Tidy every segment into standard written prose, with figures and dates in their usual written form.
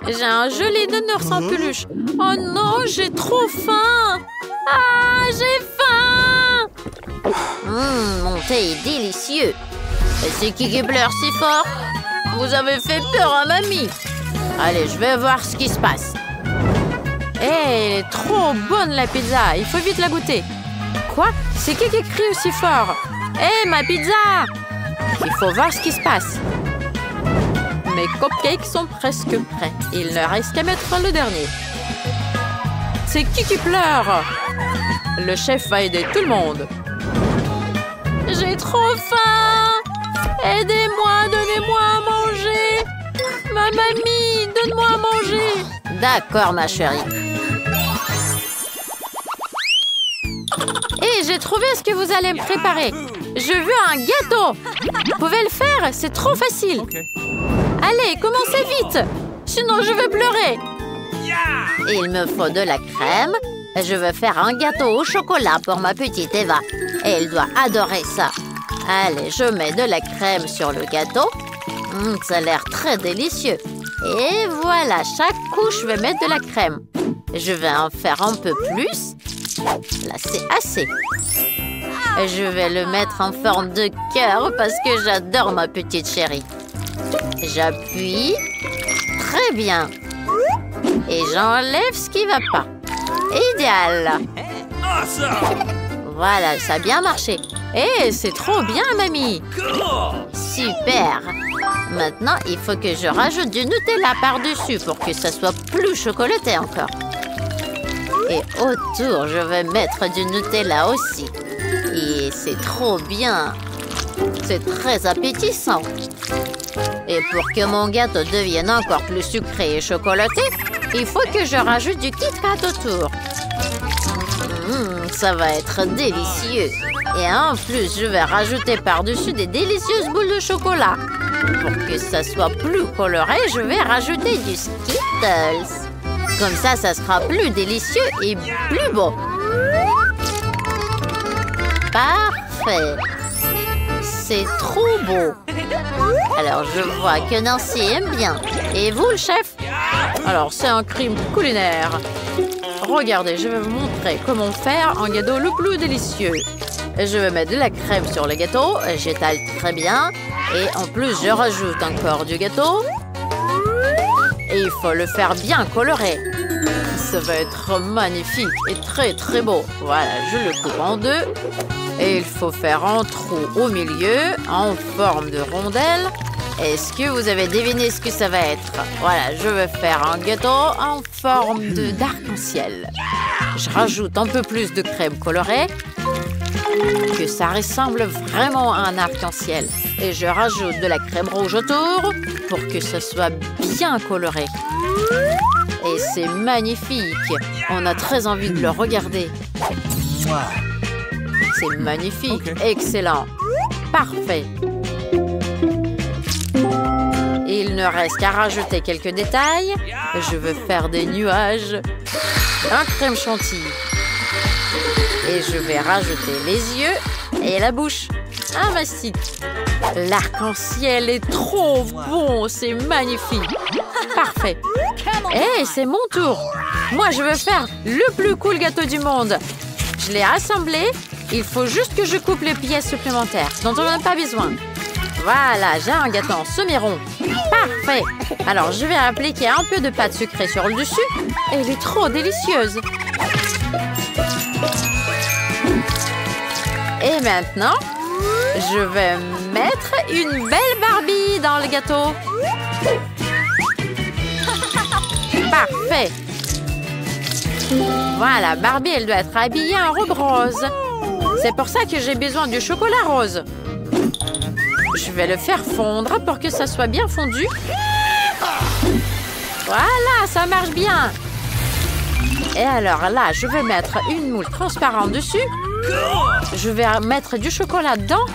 J'ai un joli nounours en peluche. Oh non, j'ai trop faim. Ah, j'ai faim. Mon thé est délicieux. Et c'est qui pleure si fort? Vous avez fait peur à mamie. Allez, je vais voir ce qui se passe. Elle est trop bonne la pizza. Il faut vite la goûter. Quoi? C'est qui crie aussi fort? Hé, ma pizza! Il faut voir ce qui se passe. Mes cupcakes sont presque prêts. Il ne reste qu'à mettre le dernier. C'est qui pleure? Le chef va aider tout le monde. J'ai trop faim! Aidez-moi, donnez-moi à manger! Ma mamie, donne-moi à manger! D'accord, ma chérie. Hé, j'ai trouvé ce que vous allez me préparer. Je veux un gâteau. Vous pouvez le faire, c'est trop facile. Allez, commencez vite. Sinon, je vais pleurer. Il me faut de la crème. Je veux faire un gâteau au chocolat pour ma petite Eva. Elle doit adorer ça. Allez, je mets de la crème sur le gâteau. Ça a l'air très délicieux. Et voilà, chaque couche, je vais mettre de la crème. Je vais en faire un peu plus. Là, c'est assez. Je vais le mettre en forme de cœur parce que j'adore ma petite chérie. J'appuie. Très bien. Et j'enlève ce qui ne va pas. Idéal. Voilà, ça a bien marché. Hé, c'est trop bien, mamie. Super. Maintenant, il faut que je rajoute du Nutella par-dessus pour que ça soit plus chocolaté encore. Et autour, je vais mettre du Nutella aussi. Et c'est trop bien. C'est très appétissant. Et pour que mon gâteau devienne encore plus sucré et chocolaté, il faut que je rajoute du Kit Kat autour. Ça va être délicieux. Et en plus, je vais rajouter par-dessus des délicieuses boules de chocolat. Pour que ça soit plus coloré, je vais rajouter du Skittles. Comme ça sera plus délicieux et plus beau. Parfait. C'est trop beau. Alors, je vois que Nancy aime bien. Et vous, le chef? Alors, c'est un crime culinaire. Regardez, je vais vous montrer comment faire un gâteau le plus délicieux. Je vais mettre de la crème sur le gâteau. J'étale très bien. Et en plus, je rajoute encore du gâteau. Et il faut le faire bien coloré. Ça va être magnifique et très très beau. Voilà, je le coupe en deux. Et il faut faire un trou au milieu en forme de rondelle. Est-ce que vous avez deviné ce que ça va être? Voilà, je vais faire un gâteau en forme d'arc-en-ciel. Je rajoute un peu plus de crème colorée. Que ça ressemble vraiment à un arc-en-ciel. Et je rajoute de la crème rouge autour pour que ce soit bien coloré. Et c'est magnifique. On a très envie de le regarder. C'est magnifique. Excellent. Parfait. Il ne reste qu'à rajouter quelques détails. Je veux faire des nuages. Un crème chantilly. Et je vais rajouter les yeux et la bouche. Un mastic. L'arc-en-ciel est trop bon. C'est magnifique. Parfait. Hé, c'est mon tour. Moi, je veux faire le plus cool gâteau du monde. Je l'ai assemblé. Il faut juste que je coupe les pièces supplémentaires dont on n'a pas besoin. Voilà, j'ai un gâteau en semi-rond. Parfait. Alors, je vais appliquer un peu de pâte sucrée sur le dessus. Elle est trop délicieuse. Et maintenant, je vais mettre une belle Barbie dans le gâteau. Parfait. Voilà, Barbie, elle doit être habillée en robe rose. C'est pour ça que j'ai besoin du chocolat rose. Je vais le faire fondre pour que ça soit bien fondu. Voilà, ça marche bien. Et alors là, je vais mettre une moule transparente dessus. Je vais mettre du chocolat dedans.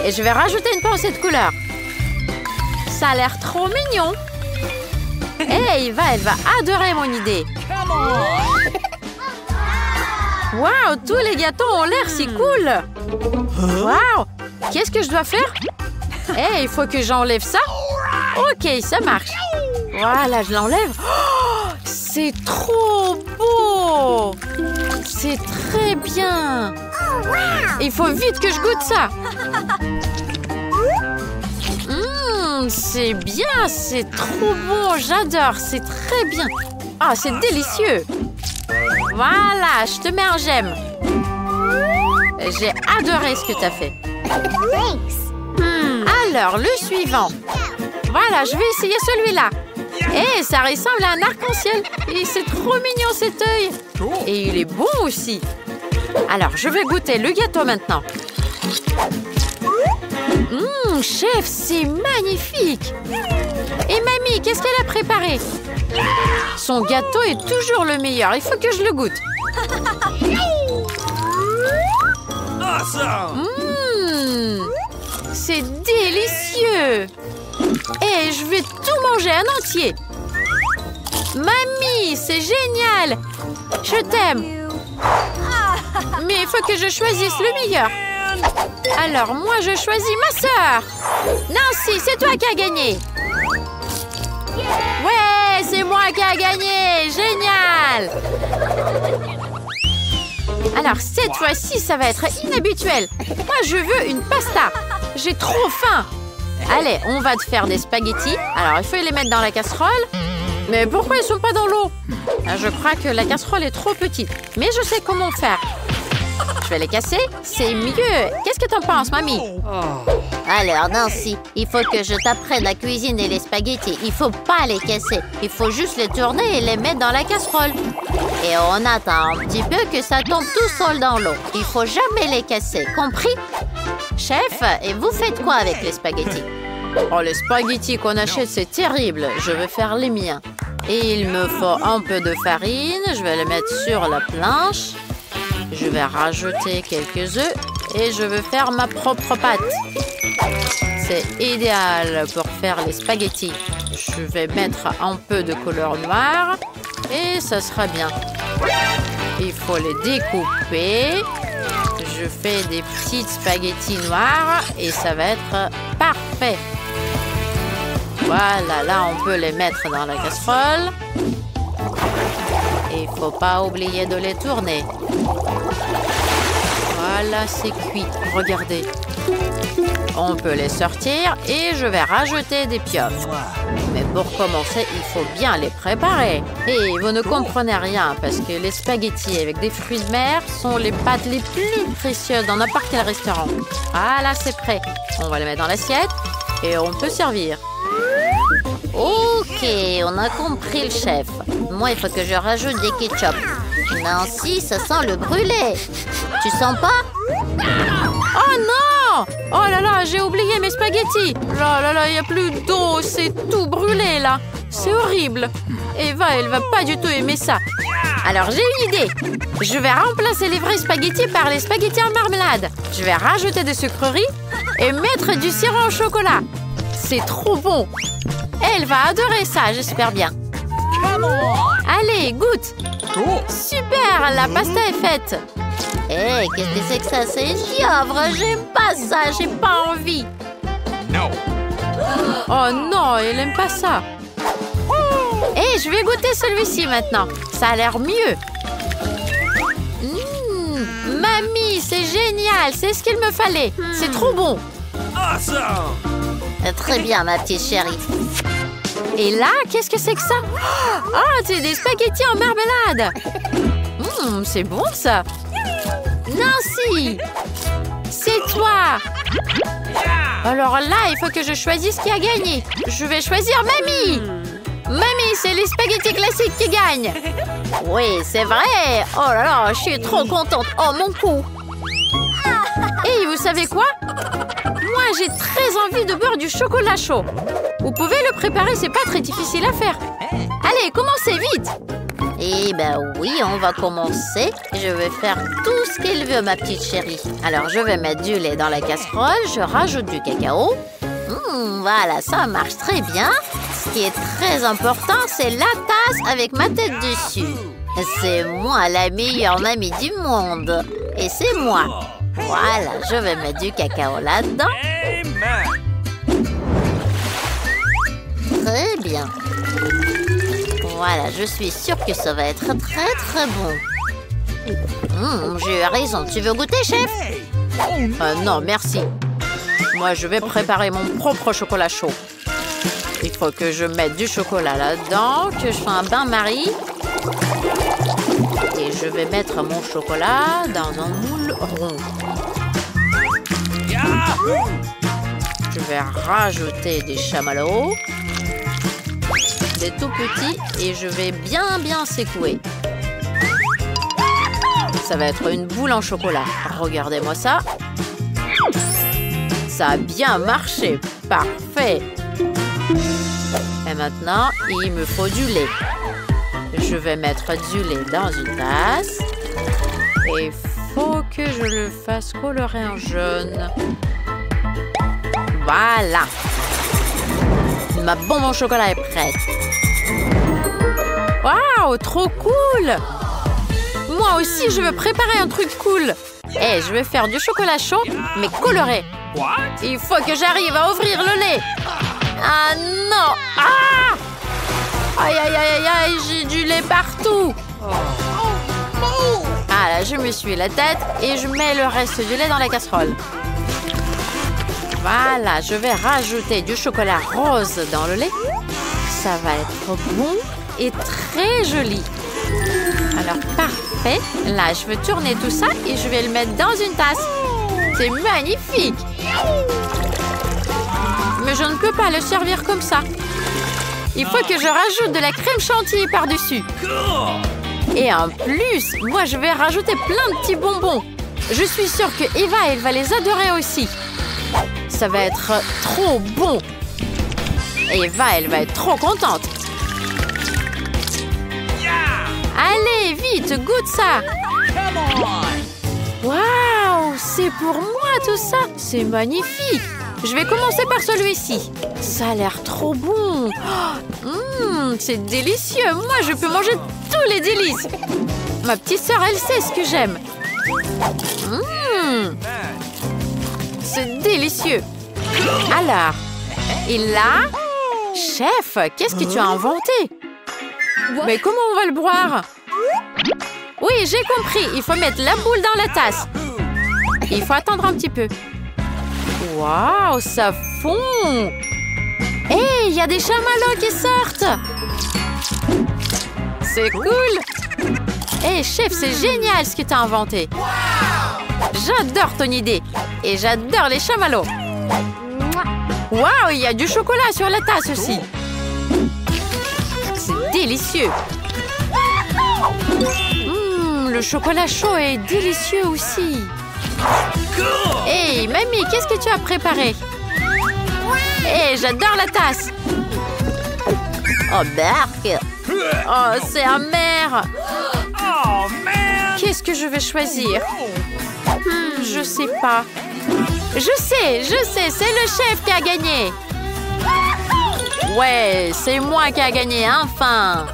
Et je vais rajouter une pincée de couleur. Ça a l'air trop mignon. Et elle va adorer mon idée. Waouh, tous les gâteaux ont l'air si cool. Waouh, qu'est-ce que je dois faire? Il faut que j'enlève ça. Ok, ça marche. Voilà, je l'enlève. Oh, c'est trop beau. C'est très bien. Il faut vite que je goûte ça. C'est bien, c'est trop bon. J'adore, c'est très bien. Ah, c'est délicieux. Voilà, je te mets un j'aime. J'ai adoré ce que tu as fait. Alors, le suivant. Voilà, je vais essayer celui-là. Et ça ressemble à un arc-en-ciel. Et c'est trop mignon cet œil. Et il est bon aussi. Alors, je vais goûter le gâteau maintenant. Chef, c'est magnifique. Et mamie, qu'est-ce qu'elle a préparé? Son gâteau est toujours le meilleur. Il faut que je le goûte. C'est délicieux. Et je vais tout manger en entier. Mamie, c'est génial. Je t'aime. Mais il faut que je choisisse le meilleur. Alors, moi, je choisis ma sœur. Nancy, c'est toi qui as gagné. Ouais, c'est moi qui ai gagné. Génial. Alors, cette fois-ci, ça va être inhabituel. Moi, je veux une pasta. J'ai trop faim. Allez, on va te faire des spaghettis. Alors, il faut les mettre dans la casserole. Mais pourquoi ils ne sont pas dans l'eau? Je crois que la casserole est trop petite. Mais je sais comment faire. Je vais les casser. C'est mieux. Qu'est-ce que t'en penses, mamie? Alors, Nancy, il faut que je t'apprenne à cuisiner les spaghettis. Il faut pas les casser. Il faut juste les tourner et les mettre dans la casserole. Et on attend un petit peu que ça tombe tout seul dans l'eau. Il faut jamais les casser, compris? Chef, et vous faites quoi avec les spaghettis? Oh, les spaghettis qu'on achète, c'est terrible. Je vais faire les miens. Et il me faut un peu de farine. Je vais les mettre sur la planche. Je vais rajouter quelques œufs et je vais faire ma propre pâte. C'est idéal pour faire les spaghettis. Je vais mettre un peu de couleur noire et ça sera bien. Il faut les découper. Je fais des petites spaghettis noirs et ça va être parfait. Voilà, là on peut les mettre dans la casserole. Et il ne faut pas oublier de les tourner. Voilà, c'est cuit. Regardez. On peut les sortir et je vais rajouter des pieuvres. Mais pour commencer, il faut bien les préparer. Et vous ne comprenez rien parce que les spaghettis avec des fruits de mer sont les pâtes les plus précieuses dans n'importe quel restaurant. Voilà, c'est prêt. On va les mettre dans l'assiette et on peut servir. Ok, on a compris le chef. Moi, il faut que je rajoute des ketchup. Nancy, ça sent le brûlé. Tu sens pas? Oh non! Oh là là, j'ai oublié mes spaghettis. Là là là, il n'y a plus d'eau, c'est tout brûlé là. C'est horrible. Eva, elle va pas du tout aimer ça. Alors j'ai une idée. Je vais remplacer les vrais spaghettis par les spaghettis en marmelade. Je vais rajouter des sucreries et mettre du sirop au chocolat. C'est trop bon. Elle va adorer ça, j'espère bien. Allez, goûte. Super, la pasta est faite. Hé, qu'est-ce que c'est que ça? C'est giovre, j'aime pas ça, j'ai pas envie. Non. Oh non, elle aime pas ça. Hé, je vais goûter celui-ci maintenant. Ça a l'air mieux. Mamie, c'est génial, c'est ce qu'il me fallait. C'est trop bon. Awesome. Très bien, ma petite chérie. Et là, qu'est-ce que c'est que ça? Ah, c'est des spaghettis en marmelade. C'est bon ça. Nancy, c'est toi. Alors là, il faut que je choisisse qui a gagné. Je vais choisir Mamie. Mamie, c'est les spaghettis classiques qui gagnent. Oui, c'est vrai. Oh là là, je suis trop contente. Oh, mon cou. Et vous savez quoi? Moi, j'ai très envie de boire du chocolat chaud. Vous pouvez le préparer, c'est pas très difficile à faire. Allez, commencez vite. Eh ben oui, on va commencer. Je vais faire tout ce qu'il veut, ma petite chérie. Alors, je vais mettre du lait dans la casserole. Je rajoute du cacao. Voilà, ça marche très bien. Ce qui est très important, c'est la tasse avec ma tête dessus. C'est moi la meilleure mamie du monde. Et c'est moi. Voilà, je vais mettre du cacao là-dedans. bien. Voilà, je suis sûre que ça va être très très bon. J'ai eu raison. Tu veux goûter, chef? Non, merci. Moi, je vais préparer mon propre chocolat chaud. Il faut que je mette du chocolat là-dedans, que je fasse un bain-marie. Et je vais mettre mon chocolat dans un moule rond. Je vais rajouter des chamallows. Des tout petits. Et je vais bien secouer. Ça va être une boule en chocolat. Regardez-moi ça. Ça a bien marché. Parfait. Et maintenant, il me faut du lait. Je vais mettre du lait dans une tasse. Et il faut que je le fasse colorer en jaune. Voilà. Ma bombe au chocolat est prête. Waouh, trop cool! Moi aussi, je veux préparer un truc cool. Et je vais faire du chocolat chaud, mais coloré. Il faut que j'arrive à ouvrir le lait. Ah non! Ah! Aïe, aïe, aïe, aïe, j'ai du lait partout. Ah là, je m'essuie la tête et je mets le reste du lait dans la casserole. Voilà, je vais rajouter du chocolat rose dans le lait. Ça va être bon et très joli. Alors, parfait. Là, je vais tourner tout ça et je vais le mettre dans une tasse. C'est magnifique. Mais je ne peux pas le servir comme ça. Il faut que je rajoute de la crème chantilly par-dessus. Et en plus, moi, je vais rajouter plein de petits bonbons. Je suis sûre que Eva, elle va les adorer aussi. Ça va être trop bon. Eva, elle va être trop contente. Allez, vite, goûte ça. Waouh, c'est pour moi tout ça. C'est magnifique. Je vais commencer par celui-ci. Ça a l'air trop bon. C'est délicieux. Moi, je peux manger tous les délices. Ma petite sœur, elle sait ce que j'aime. C'est délicieux. Alors, et là, chef, qu'est-ce que tu as inventé? Mais comment on va le boire? Oui, j'ai compris. Il faut mettre la boule dans la tasse. Il faut attendre un petit peu. Waouh, ça fond! Hé, il y a des chamallows qui sortent! C'est cool! Hé, chef, c'est génial ce que tu as inventé! J'adore ton idée! Et j'adore les chamallows! Waouh, il y a du chocolat sur la tasse aussi! C'est délicieux! Le chocolat chaud est délicieux aussi! Hé, mamie, qu'est-ce que tu as préparé? Hé, j'adore la tasse! Oh, berk! Oh, c'est amer! Qu'est-ce que je vais choisir? Je sais pas. Je sais, c'est le chef qui a gagné! Ouais, c'est moi qui a gagné, enfin!